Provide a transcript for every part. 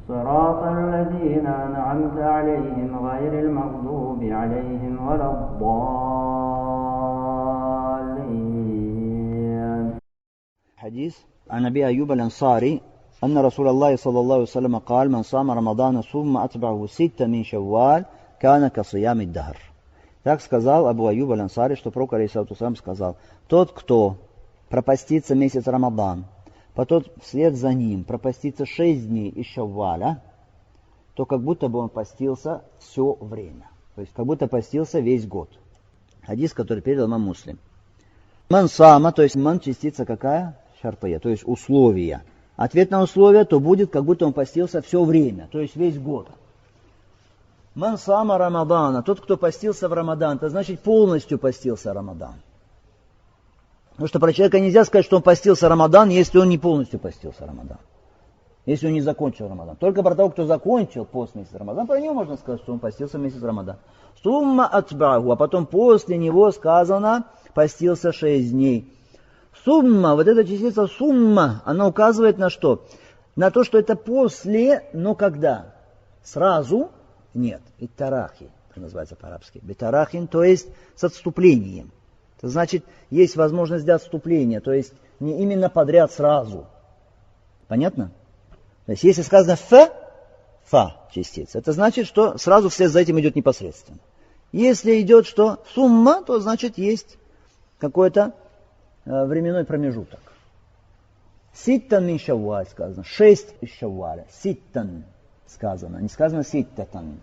صراط الذين أنعمت عليهم غير المغضوب عليهم ولا الضالين. حديث عن أبي أيوب الأنصاري أن رسول الله صلى الله عليه وسلم قال: من صام رمضان ثم أتبعه 6 من شوال كان كصيام الدهر. Так сказал Абу Аюб аль-Ансари, что пророк алейхиссалату вассалам сказал: тот, кто пропастится месяц Рамадан, потом вслед за ним пропастится 6 дней из Шавваля, то как будто бы он постился все время. То есть как будто постился весь год. Хадис, который передал имам Муслим. Ман сама, то есть ман частица какая? Шартия, то есть условия. Ответ на условие, то будет, как будто он постился все время, то есть весь год. Ман сама Рамадана, тот, кто постился в Рамадан, это значит полностью постился Рамадан. Потому что про человека нельзя сказать, что он постился Рамадан, если он не полностью постился Рамадан. Если он не закончил Рамадан. Только про того, кто закончил пост месяца Рамадан, про него можно сказать, что он постился месяц Рамадан. Сумма атбаху, а потом после него сказано, постился 6 дней. Сумма, вот эта частица сумма, она указывает на что? На то, что это после, но когда? Сразу? Нет. Иттарахи, это называется по-арабски. Битарахин, то есть с отступлением. Это значит, есть возможность для отступления, то есть не именно подряд сразу. Понятно? То есть если сказано фа частица, это значит, что сразу вслед за этим идет непосредственно. Если идет что сумма, то значит есть какой-то временной промежуток. Ситтан мин шавваль сказано, 6 из шавваля. Ситтан сказано, не сказано ситтатан.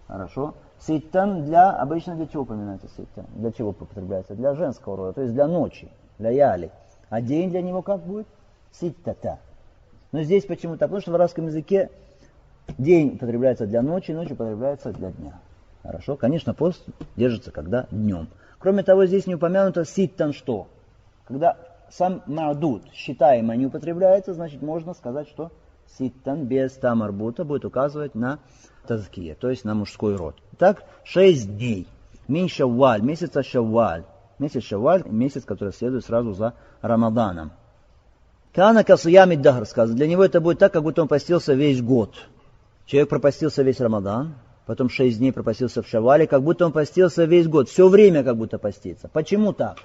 Хорошо? Ситтан обычно для чего упоминается ситтан? Для чего употребляется? Для женского рода, то есть для ночи, для яли. А день для него как будет? Ситтата. Но здесь почему-то, потому что в арабском языке день употребляется для ночи, ночь употребляется для дня. Хорошо? Конечно, пост держится когда днем. Кроме того, здесь не упомянуто ситтан что? Когда сам ма'дуд, считаемый, не употребляется, значит можно сказать, что ситтан без тамарбута будет указывать на тазкия, то есть на мужской род. Итак, 6 дней. Мин шавваль, месяца шавваль. Месяц шавваль, месяц, который следует сразу за Рамаданом. Кана касуями дахр сказано. Для него это будет так, как будто он постился весь год. Человек пропастился весь Рамадан, потом 6 дней пропастился в шаввале, как будто он постился весь год. Все время как будто постится. Почему так?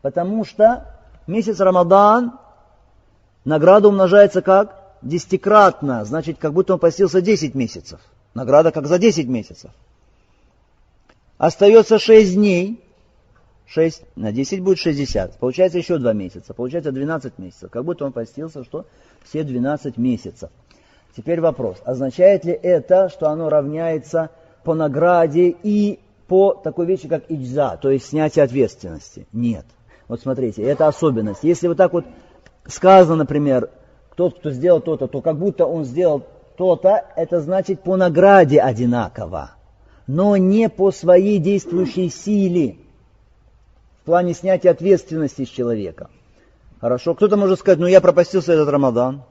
Потому что месяц Рамадан, награда умножается как? 10-кратно. Значит, как будто он постился 10 месяцев. Награда как за 10 месяцев. Остается 6 дней. 6 на 10 будет 60. Получается еще 2 месяца. Получается 12 месяцев. Как будто он постился, что? Все 12 месяцев. Теперь вопрос. Означает ли это, что оно равняется по награде и по такой вещи, как иджза, то есть снятие ответственности? Нет. Вот смотрите, это особенность. Если вот так вот сказано, например, тот, кто сделал то-то, то как будто он сделал то-то, это значит по награде одинаково, но не по своей действующей силе в плане снятия ответственности с человека. Хорошо, кто-то может сказать, ну я пропастился этот Рамадан.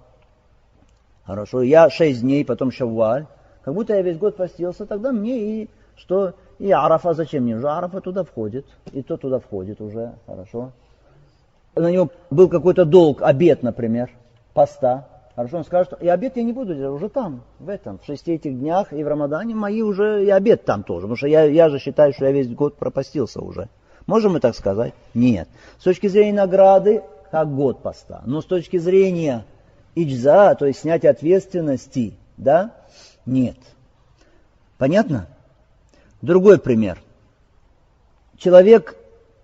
Хорошо, я 6 дней, потом шавваль. Как будто я весь год постился, тогда мне и что... И Арафа зачем мне? Уже Арафа туда входит, и то туда входит уже, хорошо. На него был какой-то долг, обет, например, поста. Хорошо, он скажет, и обет я не буду делать, уже там, в 6 этих днях и в Рамадане мои уже, и обет там тоже. Потому что я же считаю, что я весь год пропастился уже. Можем мы так сказать? Нет. С точки зрения награды, как год поста. Но с точки зрения иджза, то есть снятия ответственности, да, нет. Понятно? Другой пример. Человек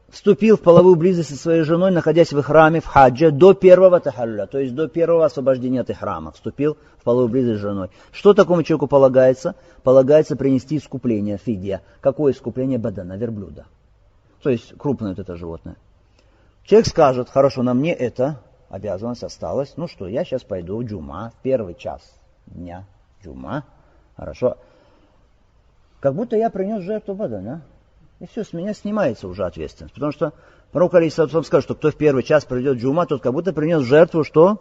вступил в половую близость со своей женой, находясь в ихраме, в хаджа, до первого тахалля, то есть до первого освобождения от ихрама. Вступил в половую близость с женой. Что такому человеку полагается? Полагается принести искупление, фидия. Какое искупление? Бадана, верблюда. То есть крупное вот это животное. Человек скажет, хорошо, на мне эта обязанность осталась. Ну что, я сейчас пойду в джума, в первый час дня джума. Хорошо. Как будто я принес жертву бадана. И все, с меня снимается уже ответственность. Потому что пророк алейхиссалату скажет, что кто в первый час придет в джума, тот как будто принес жертву, что?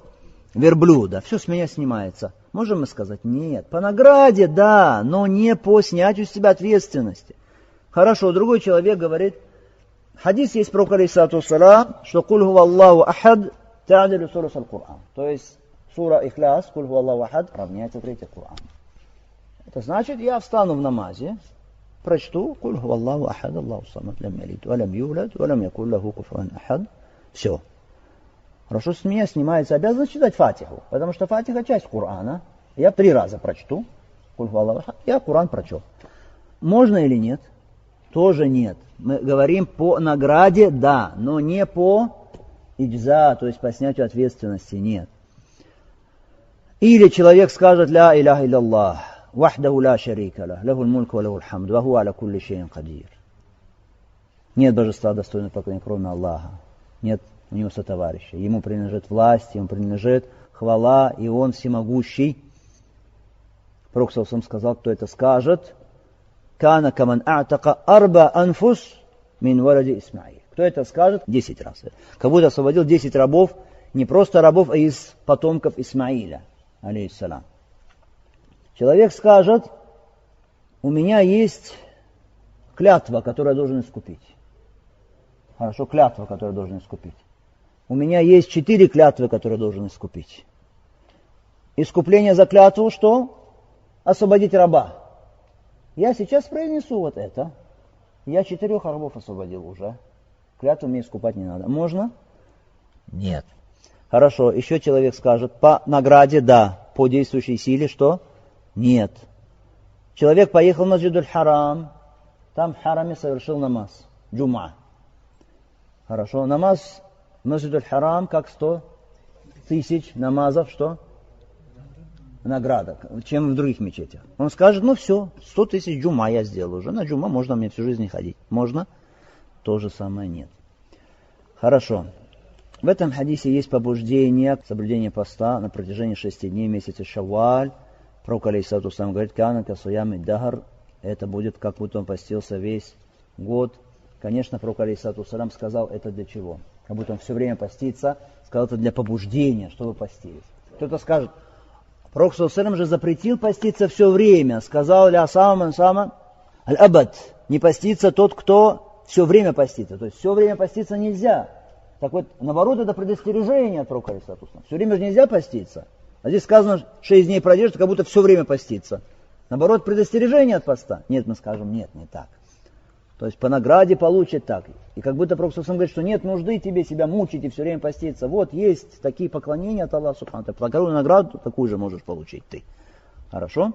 Верблюда. Все с меня снимается. Можем мы сказать? Нет. По награде, да, но не по снятию с себя ответственности. Хорошо, другой человек говорит, хадис есть пророк алейхиссалату вассалам, что «Куль хува Аллаху ахад та'адилю сурус аль-Кур'ан». То есть сура Ихляс, куль ху Аллаху ахад, равняется третий Коран. Это значит, я встану в намазе, прочту куль ху Аллаху ахад, Аллаху самад, лям ялид, валям юлад, валям якуль лаху куфуан ахад. Все. Хорошо, с меня снимается обязанность читать Фатиху, потому что Фатиха часть Корана. Я 3 раза прочту, куль ху Аллаху ахад, я Коран прочел. Можно или нет? Тоже нет. Мы говорим по награде, да, но не по иджза, то есть по снятию ответственности, нет. Или человек скажет ля иляха илlallah, вахдаху ля шарика лах, лахул мульку ва лахул хамд, ва хуа аля кулли шейин кадир. Нет божества достойного поклонения, кроме Аллаха. Нет у него сотоварища. Ему принадлежит власть, ему принадлежит хвала, и он всемогущий. Пророк сам сказал, кто это скажет, кана каман а'така арба анфус мин варади Исмаил. Кто это скажет? 10 раз. Как будто освободил 10 рабов, не просто рабов, а из потомков Исмаиля, алейхиссалам. Человек скажет, у меня есть клятва, которую я должен искупить. Хорошо, клятва, которую я должен искупить. У меня есть 4 клятвы, которые я должен искупить. Искупление за клятву, что? Освободить раба. Я сейчас произнесу вот это. Я 4 рабов освободил уже. Клятву мне искупать не надо. Можно? Нет. Хорошо, еще человек скажет, по награде да, по действующей силе что? Нет. Человек поехал в Масджидуль Харам, там в хараме совершил намаз, джума. Хорошо, намаз в Масджидуль Харам как 100 тысяч намазов, что? Награда, чем в других мечетях. Он скажет, ну все, 100 тысяч джума я сделал уже, на джума можно мне всю жизнь не ходить. Можно? То же самое нет. Хорошо. В этом хадисе есть побуждение к соблюдению поста на протяжении 6 дней месяца Шавваль. Пророк алейхиссалату вассалям говорит, кана ка сиями дахр, это будет как будто он постился весь год. Конечно, пророк алейхиссалату вассалям сказал это для чего? Как будто он все время постится, сказал это для побуждения, чтобы постились. Кто-то скажет, пророк алейхиссалату вассалям же запретил поститься все время, сказал ля сама аль-абад, не постится тот, кто все время постится. То есть все время поститься нельзя. Так вот, наоборот, это предостережение от пророка алейхиссалату вассалям. Все время же нельзя поститься. А здесь сказано, 6 дней продержится, как будто все время поститься. Наоборот, предостережение от поста. Нет, мы скажем, нет, не так. То есть по награде получит так. И как будто пророк сам говорит, что нет нужды тебе себя мучить и все время поститься. Вот есть такие поклонения от Аллаха субхану ва тааля. Такую награду, такую же можешь получить ты. Хорошо?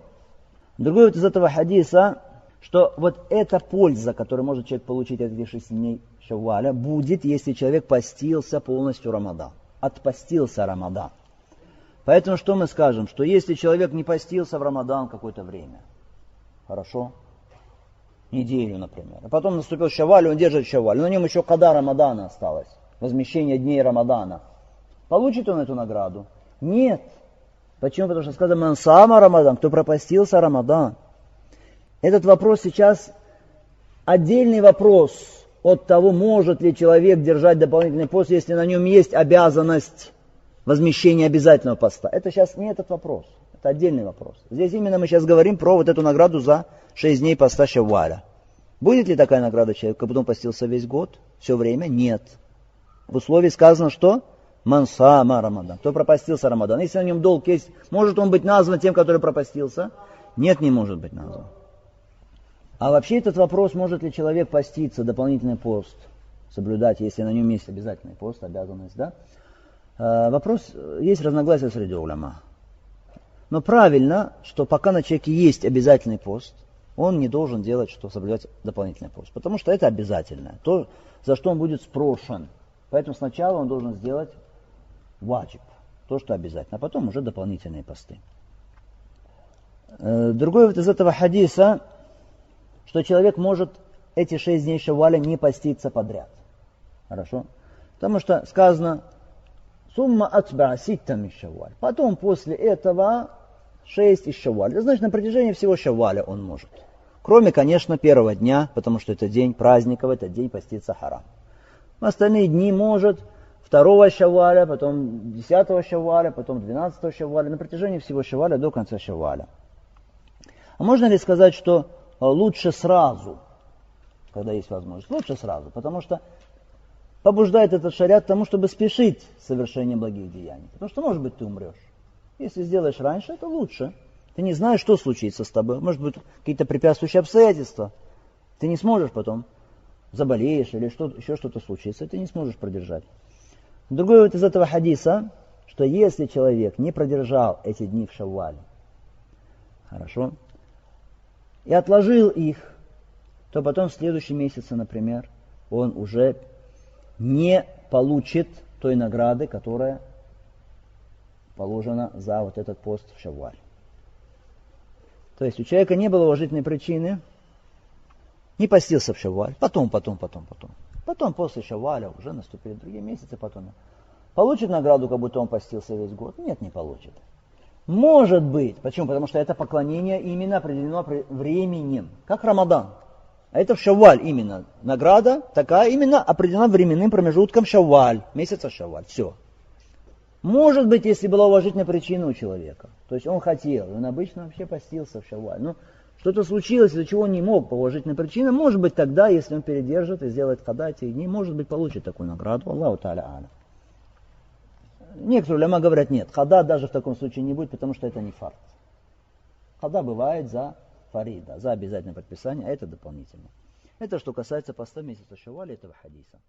Другой вот из этого хадиса, что вот эта польза, которую может человек получить от этих 6 дней Шавваля, будет, если человек постился полностью Рамадан. Отпостился Рамадан. Поэтому что мы скажем? Что если человек не постился в Рамадан какое-то время, хорошо, неделю, например, а потом наступил Шавваль, он держит Шавваль, но на нем еще када Рамадана осталось, возмещение дней Рамадана. Получит он эту награду? Нет. Почему? Потому что сказано «Мансама Рамадан», кто пропастился Рамадан. Этот вопрос сейчас отдельный вопрос от того, может ли человек держать дополнительный пост, если на нем есть обязанность возмещения обязательного поста. Это сейчас не этот вопрос, это отдельный вопрос. Здесь именно мы сейчас говорим про вот эту награду за 6 дней поста Шавваля. Будет ли такая награда человеку, как потом постился весь год, все время? Нет. В условии сказано, что «Мансама Рамадан», кто пропастился Рамадан. Если на нем долг есть, может он быть назван тем, который пропастился? Нет, не может быть назван. А вообще этот вопрос, может ли человек поститься, дополнительный пост соблюдать, если на нем есть обязательный пост, обязанность, да? Вопрос, есть разногласия среди уляма. Но правильно, что пока на человеке есть обязательный пост, он не должен делать, что соблюдать дополнительный пост. Потому что это обязательное, то, за что он будет спрошен. Поэтому сначала он должен сделать ваджиб, то, что обязательно, а потом уже дополнительные посты. Другой вот из этого хадиса, что человек может эти 6 дней Шавваля не поститься подряд. Хорошо? Потому что сказано «Сумма атба ситтам из Шавваль». Потом после этого 6 из Шавваля. Это значит, на протяжении всего Шавваля он может. Кроме, конечно, первого дня, потому что это день праздников, это день поститься харам. В остальные дни может 2 Шавваля, потом 10 Шавваля, потом 12 Шавваля, на протяжении всего Шавваля до конца Шавваля. А можно ли сказать, что лучше сразу, когда есть возможность? Лучше сразу, потому что побуждает этот шариат к тому, чтобы спешить с совершением благих деяний. Потому что, может быть, ты умрешь. Если сделаешь раньше, это лучше. Ты не знаешь, что случится с тобой. Может быть, какие-то препятствующие обстоятельства. Ты не сможешь потом, заболеешь или еще что-то случится, ты не сможешь продержать. Другой вывод из этого хадиса, что если человек не продержал эти дни в Шаввале, хорошо, и отложил их, то потом в следующем месяце, например, он уже не получит той награды, которая положена за вот этот пост в Шаввале. То есть у человека не было уважительной причины, не постился в Шавваль, потом. Потом после Шавваля уже наступили другие месяцы, потом. Получит награду, как будто он постился весь год? Нет, не получит. Может быть. Почему? Потому что это поклонение именно определено временем, как Рамадан. А это в Шавваль именно. Награда такая именно определена временным промежутком Шавваль, месяца Шавваль. Все. Может быть, если была уважительная причина у человека. То есть он хотел, он обычно вообще постился в Шавваль. Но что-то случилось, из-за чего он не мог по уважительной причине. Может быть, тогда, если он передержит и сделает хада эти дни, может быть, получит такую награду. Аллаху та'аля а'лям. Некоторые уляма говорят, нет, хада даже в таком случае не будет, потому что это не фард. Хада бывает за фарида, за обязательное подписание, а это дополнительно. Это что касается поста месяца Шавваля этого хадиса.